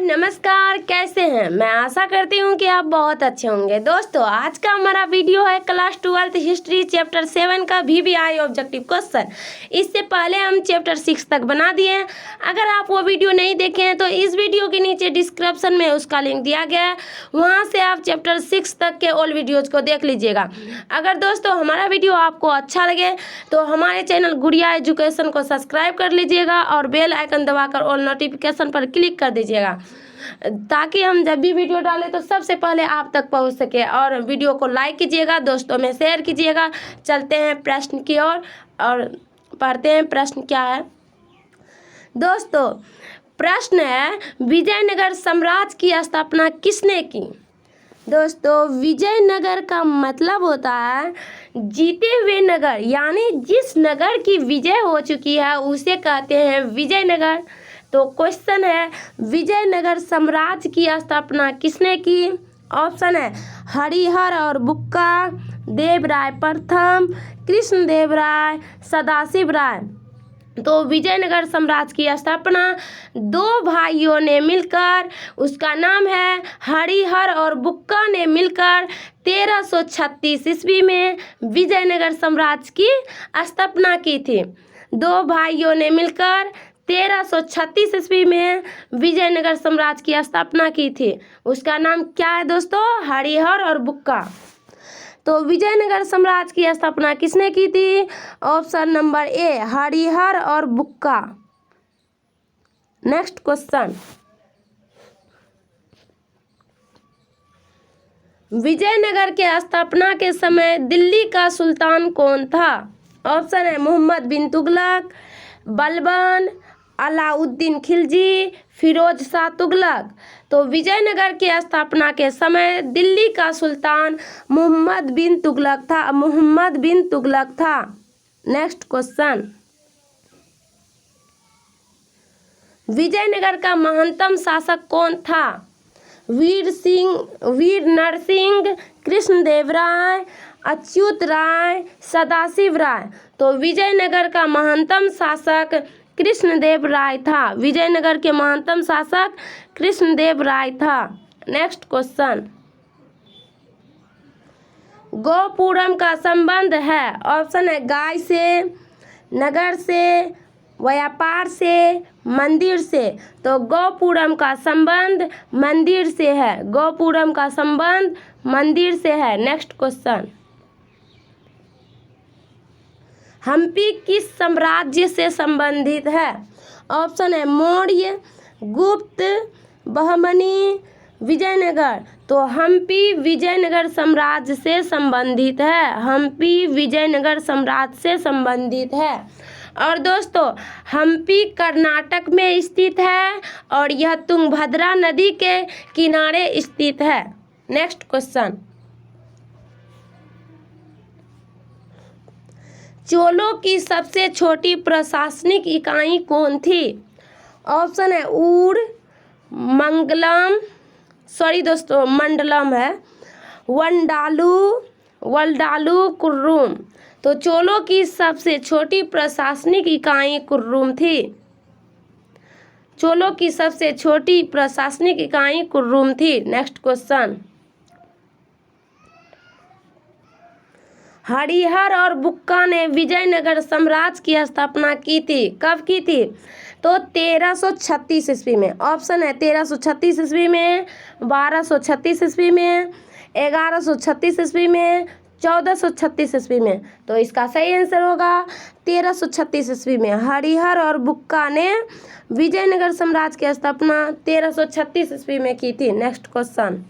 नमस्कार, कैसे हैं। मैं आशा करती हूँ कि आप बहुत अच्छे होंगे। दोस्तों, आज का हमारा वीडियो है क्लास 12 हिस्ट्री चैप्टर 7 का VVI ऑब्जेक्टिव क्वेश्चन। इससे पहले हम चैप्टर 6 तक बना दिए हैं। अगर आप वो वीडियो नहीं देखे हैं तो इस वीडियो के नीचे डिस्क्रिप्शन में उसका लिंक दिया गया है, वहाँ से आप चैप्टर 6 तक के ऑल वीडियोज़ को देख लीजिएगा। अगर दोस्तों हमारा वीडियो आपको अच्छा लगे तो हमारे चैनल गुड़िया एजुकेशन को सब्सक्राइब कर लीजिएगा और बेल आइकन दबाकर ऑल नोटिफिकेशन पर क्लिक कर दीजिएगा, ताकि हम जब भी वीडियो डालें तो सबसे पहले आप तक पहुंच सके। और वीडियो को लाइक कीजिएगा, दोस्तों में शेयर कीजिएगा। चलते हैं प्रश्न की ओर और पढ़ते हैं प्रश्न क्या है। दोस्तों, प्रश्न है, विजयनगर साम्राज्य की स्थापना किसने की। दोस्तों, विजयनगर का मतलब होता है जीते हुए नगर, यानी जिस नगर की विजय हो चुकी है उसे कहते हैं विजयनगर। तो क्वेश्चन है, विजयनगर साम्राज्य की स्थापना किसने की। ऑप्शन है हरिहर और बुक्का, देवराय प्रथम, कृष्णदेवराय, सदाशिव राय। तो विजयनगर साम्राज्य की स्थापना दो भाइयों ने मिलकर, उसका नाम है हरिहर और बुक्का ने मिलकर 1336 ईस्वी में विजयनगर साम्राज्य की स्थापना की थी। दो भाइयों ने मिलकर 1336 ईस्वी में विजयनगर साम्राज्य की स्थापना की थी। उसका नाम क्या है दोस्तों, हरिहर और बुक्का। तो विजयनगर साम्राज्य की स्थापना किसने की थी। ऑप्शन नंबर ए, हरिहर और बुक्का। नेक्स्ट क्वेश्चन, विजयनगर के स्थापना के समय दिल्ली का सुल्तान कौन था। ऑप्शन है मोहम्मद बिन तुगलक, बलबन, अलाउद्दीन खिलजी, फिरोज शाह तुगलक। तो विजयनगर की स्थापना के समय दिल्ली का सुल्तान मोहम्मद बिन तुगलक था। नेक्स्ट क्वेश्चन, विजयनगर का महानतम शासक कौन था। वीर नरसिंह, कृष्णदेवराय, अच्युत राय, सदाशिव राय। तो विजयनगर का महानतम शासक कृष्णदेव राय था। विजयनगर के महानतम शासक कृष्णदेव राय था। नेक्स्ट क्वेश्चन, गोपुरम का संबंध है। ऑप्शन है गाय से, नगर से, व्यापार से, मंदिर से। तो गोपुरम का संबंध मंदिर से है। गोपुरम का संबंध मंदिर से है। नेक्स्ट क्वेश्चन, हम्पी किस साम्राज्य से संबंधित है। ऑप्शन है मौर्य, गुप्त, बहमनी, विजयनगर। तो हम्पी विजयनगर साम्राज्य से संबंधित है। हम्पी विजयनगर साम्राज्य से संबंधित है। और दोस्तों, हम्पी कर्नाटक में स्थित है और यह तुंगभद्रा नदी के किनारे स्थित है। नेक्स्ट क्वेश्चन, चोलों की सबसे छोटी प्रशासनिक इकाई कौन थी। ऑप्शन है मंडलम है, वल्डालू, कुर्रुम। तो चोलों की सबसे छोटी प्रशासनिक इकाई कुर्रुम थी। चोलों की सबसे छोटी प्रशासनिक इकाई कुर्रुम थी। नेक्स्ट क्वेश्चन, हरिहर और बुक्का ने विजयनगर साम्राज्य की स्थापना की थी। कब की थी। तो 1336 ईस्वी में। ऑप्शन है 1336 ईस्वी में, 1236 ईस्वी में, 1136 ईस्वी में, 1436 ईस्वी में। तो इसका सही आंसर होगा 1336 ईस्वी में। हरिहर और बुक्का ने विजयनगर साम्राज्य की स्थापना 1336 ईस्वी में की थी। नेक्स्ट क्वेश्चन,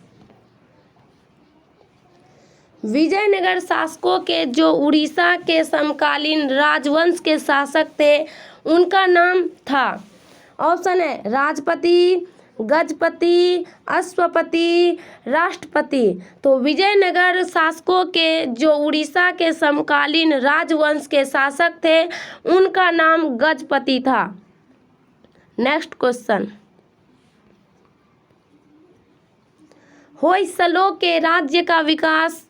विजयनगर शासकों के जो उड़ीसा के समकालीन राजवंश के शासक थे उनका नाम था। ऑप्शन है राजपति, गजपति, अश्वपति, राष्ट्रपति। तो विजयनगर शासकों के जो उड़ीसा के समकालीन राजवंश के शासक थे उनका नाम गजपति था। नेक्स्ट क्वेश्चन, होयसलों के राज्य का विकास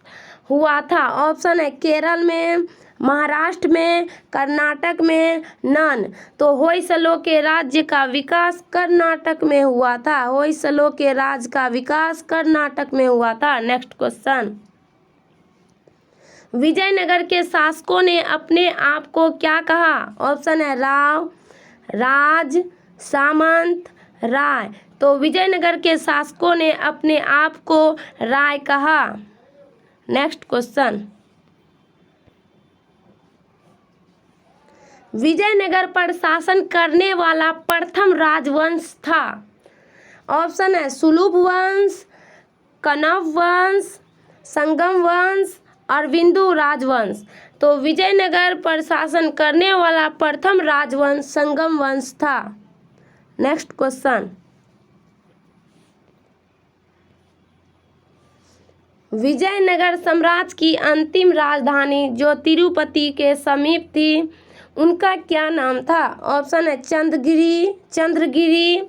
हुआ था। ऑप्शन है केरल में, महाराष्ट्र में, कर्नाटक में, नन। तो होयसलों के राज्य का विकास कर्नाटक में हुआ था। होयसलों के राज्य का विकास कर्नाटक में हुआ था। नेक्स्ट क्वेश्चन, विजयनगर के शासकों ने अपने आप को क्या कहा? ऑप्शन है राव, राज, सामंत, राय। तो विजयनगर के शासकों ने अपने आप को राय कहा। नेक्स्ट क्वेश्चन, विजयनगर पर शासन करने वाला प्रथम राजवंश था। ऑप्शन है सुलभ वंश, कनव वंश, संगम वंश, अरविंदु राजवंश। तो विजयनगर पर शासन करने वाला प्रथम राजवंश संगम वंश था। नेक्स्ट क्वेश्चन, विजयनगर साम्राज्य की अंतिम राजधानी जो तिरुपति के समीप थी, उनका क्या नाम था? ऑप्शन है चंद्रगिरी,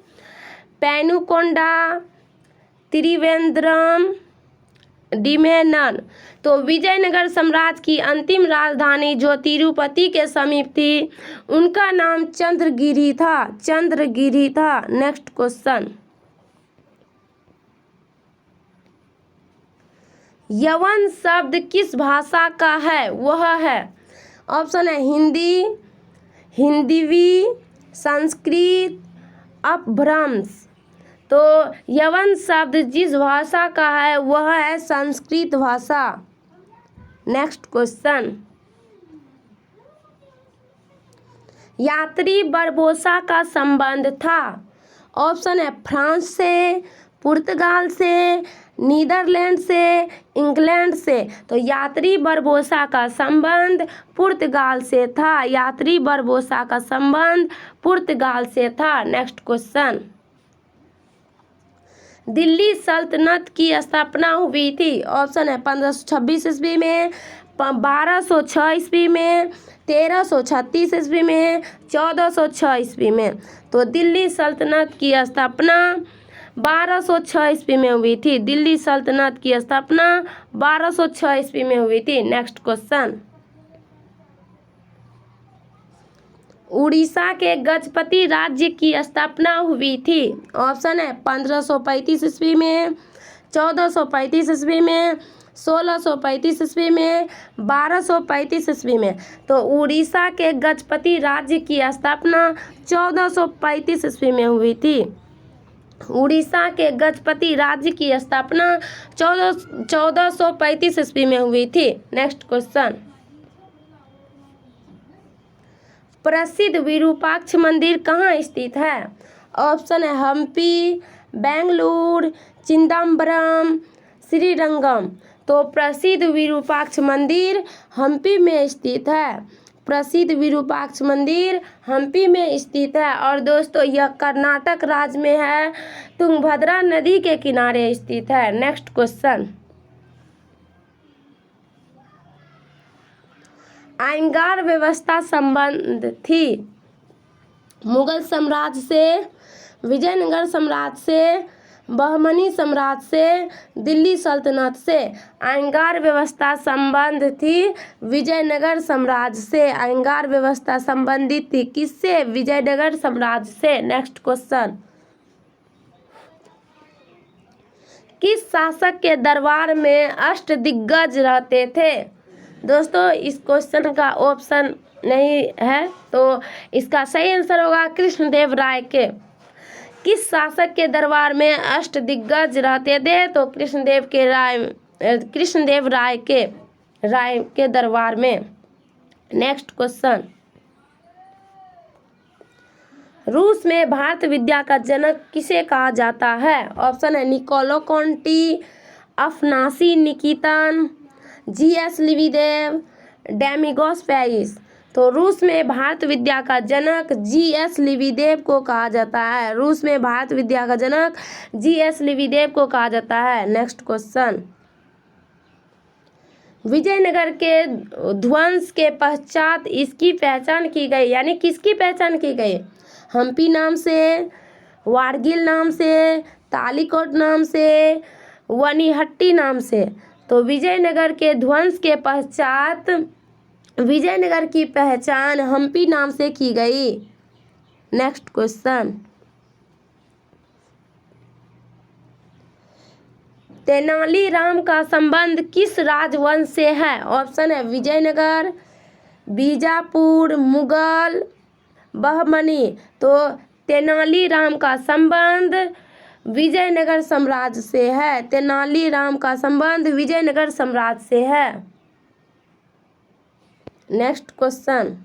पेनुकोंडा, त्रिवेंद्रम, डिमेनन। तो विजयनगर साम्राज्य की अंतिम राजधानी जो तिरुपति के समीप थी, उनका नाम चंद्रगिरी था। नेक्स्ट क्वेश्चन, यवन शब्द किस भाषा का है? वह है, ऑप्शन है हिंदी, हिंदीवी, संस्कृत, अपभ्रंश। तो यवन शब्द जिस भाषा का है वह है संस्कृत भाषा। नेक्स्ट क्वेश्चन, यात्री बरबोसा का संबंध था। ऑप्शन है फ्रांस से, पुर्तगाल से, नीदरलैंड से, इंग्लैंड से। तो यात्री बरबोसा का संबंध पुर्तगाल से था। यात्री बरबोसा का संबंध पुर्तगाल से था। नेक्स्ट क्वेश्चन, दिल्ली सल्तनत की स्थापना हुई थी। ऑप्शन है 1526 ईस्वी में, 1206 ईस्वी में, 1336 ईस्वी में, 1406 ईस्वी में। तो दिल्ली सल्तनत की स्थापना 1206 ईस्वी में हुई थी। दिल्ली सल्तनत की स्थापना 1206 ईस्वी में हुई थी। नेक्स्ट क्वेश्चन, उड़ीसा के गजपति राज्य की स्थापना हुई थी। ऑप्शन है 1535 ईस्वी में, 1435 ईस्वी में, 1635 ईस्वी में, 1235 ईस्वी में। तो उड़ीसा के गजपति राज्य की स्थापना 1435 ईस्वी में हुई थी। उड़ीसा के गजपति राज्य की स्थापना 1435 ईस्वी में हुई थी। नेक्स्ट क्वेश्चन, प्रसिद्ध विरूपाक्ष मंदिर कहाँ स्थित है? ऑप्शन है हम्पी, बेंगलुरु, चिदम्बरम, श्रीरंगम। तो प्रसिद्ध विरूपाक्ष मंदिर हम्पी में स्थित है। प्रसिद्ध विरूपाक्ष मंदिर हम्पी में स्थित है। और दोस्तों यह कर्नाटक राज्य में है, तुंगभद्रा नदी के किनारे स्थित है। नेक्स्ट क्वेश्चन, आयंगार व्यवस्था संबंध थी मुगल साम्राज्य से, विजयनगर साम्राज्य से, बहमनी साम्राज्य से, दिल्ली सल्तनत से। आयंगार व्यवस्था संबंध थी विजयनगर साम्राज्य से। आयंगार व्यवस्था संबंधित थी किससे? विजयनगर साम्राज्य से। नेक्स्ट क्वेश्चन, किस शासक के दरबार में अष्टदिग्गज रहते थे? दोस्तों इस क्वेश्चन का ऑप्शन नहीं है, तो इसका सही आंसर होगा कृष्णदेव राय के। किस शासक के दरबार में अष्टदिग्गज रहते थे? तो कृष्णदेव राय के दरबार में। नेक्स्ट क्वेश्चन, रूस में भारत विद्या का जनक किसे कहा जाता है? ऑप्शन है निकोलो कॉन्टी, अफनासी निकितन, जीएस लिविदेव, डेमिगोस पेरिस। तो रूस में भारत विद्या का जनक जीएस लिविदेव को कहा जाता है। रूस में भारत विद्या का जनक जीएस लिविदेव को कहा जाता है। नेक्स्ट क्वेश्चन, विजयनगर के ध्वंस के पश्चात इसकी पहचान की गई, यानी किसकी पहचान की गई? हम्पी नाम से, वारगिल नाम से, तालीकोट नाम से, वनीहट्टी नाम से। तो विजयनगर के ध्वंस के पश्चात विजयनगर की पहचान हम्पी नाम से की गई। नेक्स्ट क्वेश्चन, तेनालीराम का संबंध किस राजवंश से है? ऑप्शन है विजयनगर, बीजापुर, मुगल, बहमनी। तो तेनालीराम का संबंध विजयनगर साम्राज्य से है। तेनालीराम का संबंध विजयनगर साम्राज्य से है। नेक्स्ट क्वेश्चन,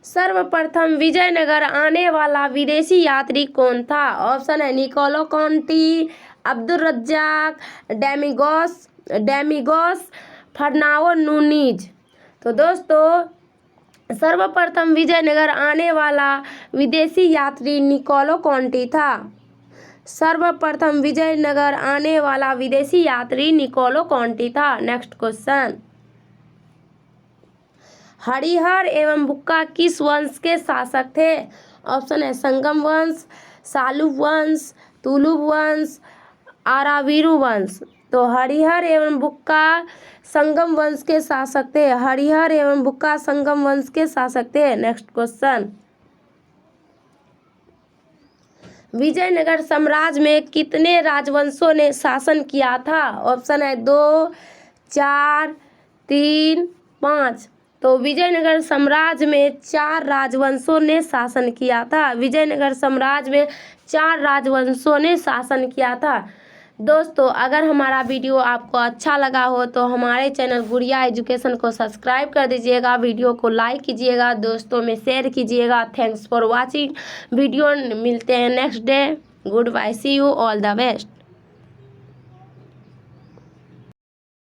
सर्वप्रथम विजयनगर आने वाला विदेशी यात्री कौन था? ऑप्शन है Niccolo Conti, Abdul Razzaq, Domingos, Fernao Nuniz. तो दोस्तों सर्वप्रथम विजयनगर आने वाला विदेशी यात्री निकोलो कॉन्टी था। सर्वप्रथम विजयनगर आने वाला विदेशी यात्री निकोलो कॉन्टी था। नेक्स्ट क्वेश्चन, हरिहर एवं बुक्का किस वंश के शासक थे? ऑप्शन है संगम वंश, सालुब वंश, तुलुब वंश, आरावीरू वंश। तो हरिहर एवं बुक्का संगम वंश के शासक थे। हरिहर एवं बुक्का संगम वंश के शासक थे। नेक्स्ट क्वेश्चन, विजयनगर साम्राज्य में कितने राजवंशों ने शासन किया था? ऑप्शन है 2, 4, 3, 5। तो विजयनगर साम्राज्य में 4 राजवंशों ने शासन किया था। विजयनगर साम्राज्य में 4 राजवंशों ने शासन किया था। दोस्तों अगर हमारा वीडियो आपको अच्छा लगा हो तो हमारे चैनल गुड़िया एजुकेशन को सब्सक्राइब कर दीजिएगा, वीडियो को लाइक कीजिएगा, दोस्तों में शेयर कीजिएगा। Thanks for watching video. मिलते हैं next day. Goodbye, see you, all the best.